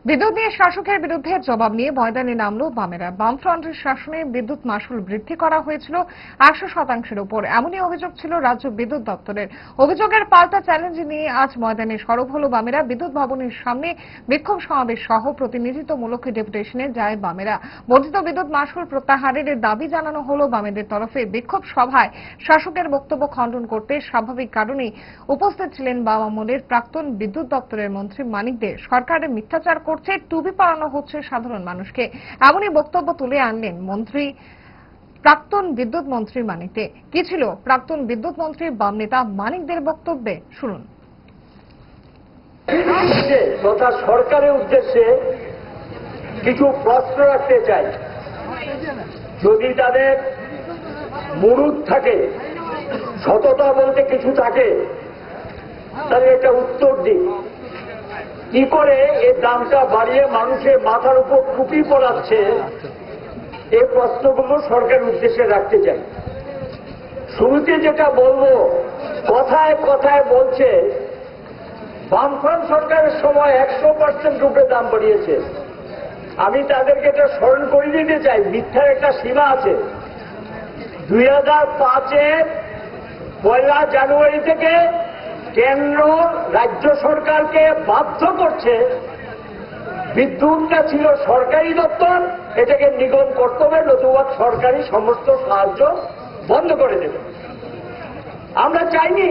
বিদ্যুৎ নিয়ে শাসকের বিরুদ্ধে জবাব নিয়ে ময়দানে নামলো বামেরা। বামফ্রন্টের শাসনে বিদ্যুৎ মাশুল বৃদ্ধি করা হয়েছিল 100%-এর উপর, এমনই অভিযোগ ছিল রাজ্য বিদ্যুৎ দপ্তরের। অভিযোগের পাল্টা চ্যালেঞ্জ নিয়ে আজ ময়দানে সরব হলো বামেরা। বিদ্যুৎ ভবনের সামনে বিক্ষোভ সমাবেশ সহ প্রতিনিধিত্বমূলক ডেপুটেশনে যায় বামেরা। বর্ধিত বিদ্যুৎ মাশুল প্রত্যাহারের দাবি জানানো হলো বামেদের তরফে। বিক্ষোভ সভায় শাসকের বক্তব্য খণ্ডন করতে স্বাভাবিক কারণেই উপস্থিত ছিলেন বাম আমলের প্রাক্তন বিদ্যুৎ দপ্তরের মন্ত্রী মানিক দে। সরকারের মিথ্যাচার করছে, টুপি পরানো হচ্ছে সাধারণ মানুষকে, এমনই বক্তব্য তুলে আনলেন প্রাক্তন বিদ্যুৎ মন্ত্রী মানিক দে। কি ছিল প্রাক্তন বিদ্যুৎ মন্ত্রী বাম নেতা মানিক দের বক্তব্যে, শুনুন। তথা সরকারের উদ্দেশ্যে কিছু প্রশ্ন রাখতে চাই। যদি তাদের মুরুদ থাকে, সততা বলতে কিছু থাকে, তাহলে একটা উত্তর দিন। কি করে এই দামটা বাড়িয়ে মানুষের মাথার উপর টুপি পড়াচ্ছে, এই প্রশ্নগুলো সরকারের উদ্দেশ্যে রাখতে চাই। শুরুতে যেটা বলবো, কথায় কথায় বলছে বামফ্রন্ট সরকারের সময় 100% রূপে দাম বাড়িয়েছে। আমি তাদেরকে এটা স্মরণ করে দিতে চাই, মিথ্যার একটা সীমা আছে। 2005-এর 1 জানুয়ারি থেকে কেন্দ্র রাজ্য সরকারকে বাধ্য করছে, বিদ্যুৎটা ছিল সরকারি দপ্তর, এটাকে নিগম করতে হবে, নতুবা সরকারি সমস্ত সাহায্য বন্ধ করে দেবে। আমরা চাইনি,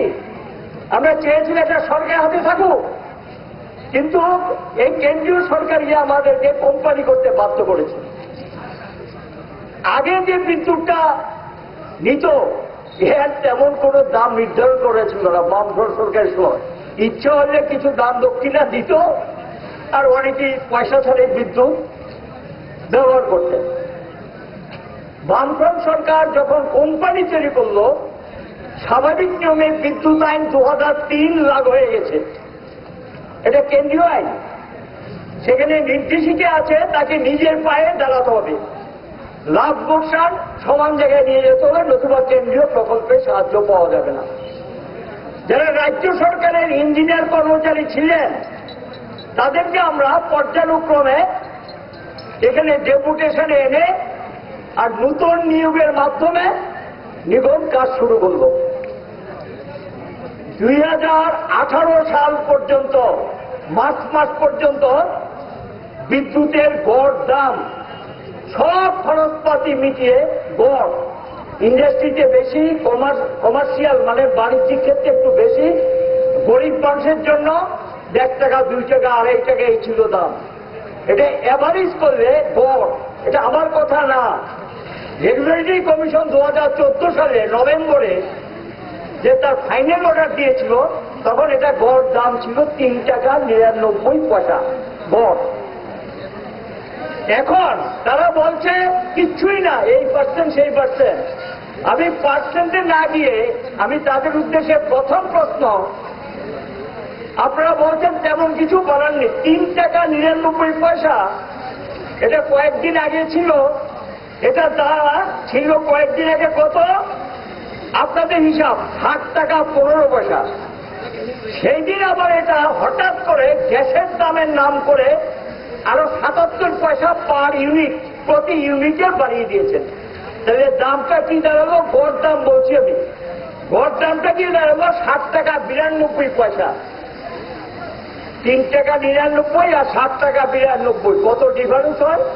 আমরা চেয়েছিলাম এটা সরকারের হাতে থাকুক, কিন্তু এই কেন্দ্রীয় সরকার গিয়ে আমাদেরকে কোম্পানি করতে বাধ্য করেছে। আগে যে বিদ্যুৎটা নিত, এর তেমন কোন দাম নির্ধারণ করেছিল না বামফ্রন্ট সরকারের সময়। ইচ্ছে হলে কিছু দাম দক্ষিণা দিত, আর অনেকেই পয়সা ছাড়ে বিদ্যুৎ ব্যবহার করতেন। বামফ্রন্ট সরকার যখন কোম্পানি তৈরি করল, স্বাভাবিক নিয়মে বিদ্যুৎ আইন 2003 লাগু হয়ে গেছে। এটা কেন্দ্রীয় আইন, সেখানে নির্দেশিকা আছে তাকে নিজের পায়ে দাঁড়াতে হবে, লাভ লোকসান সমান জায়গায় নিয়ে যেতে হবে, নতুবা কেন্দ্রীয় প্রকল্পে সাহায্য পাওয়া যাবে না। যারা রাজ্য সরকারের ইঞ্জিনিয়ার কর্মচারী ছিলেন, তাদেরকে আমরা পর্যায়ক্রমে এখানে ডেপুটেশনে এনে আর নতুন নিয়োগের মাধ্যমে নিগম কাজ শুরু করল। 2018 সাল পর্যন্ত, মার্চ মাস পর্যন্ত বিদ্যুতের গড় দাম সব খরচপাতি মিটিয়ে গড়, ইন্ডাস্ট্রিতে বেশি, কমার্শিয়াল মানে বাণিজ্যিক ক্ষেত্রে একটু বেশি, গরিব মানুষের জন্য 1 টাকা 2 টাকা 2.5 টাকা এই ছিল দাম। এটা অ্যাভারেজ করলে গড়, এটা আমার কথা না। রেগুলেটরি কমিশন 2014 সালে নভেম্বরে যে তার ফাইনাল অর্ডার দিয়েছিল, তখন এটা গড় দাম ছিল 3 টাকা 99 পয়সা গড়। এখন তারা বলছে কিচ্ছুই না, এই পার্সেন্ট সেই পার্সেন্ট। আমি পার্সেন্টে না গিয়ে আমি তাদের উদ্দেশ্যে প্রথম প্রশ্ন, আপনারা বলছেন তেমন কিছু বলার নেই। 3 টাকা 99 পয়সা এটা কয়েকদিন আগে ছিল, এটা দাঁড়া ছিল কয়েকদিন আগে কত আপনাদের হিসাব 60 টাকা 15 পয়সা। সেই দিন আবার এটা হঠাৎ করে গ্যাসের দামের নাম করে আরো 77 পয়সা পার ইউনিট, প্রতি ইউনিটে বাড়িয়ে দিয়েছেন। তাহলে দামটা কি দাঁড়ালো? গড় দাম বলছি আমি, গড় দামটা কি দাঁড়ালো 60 টাকা 92 পয়সা। 3 টাকা 99 আর 60 টাকা 92, কত ডিফারেন্স হয়?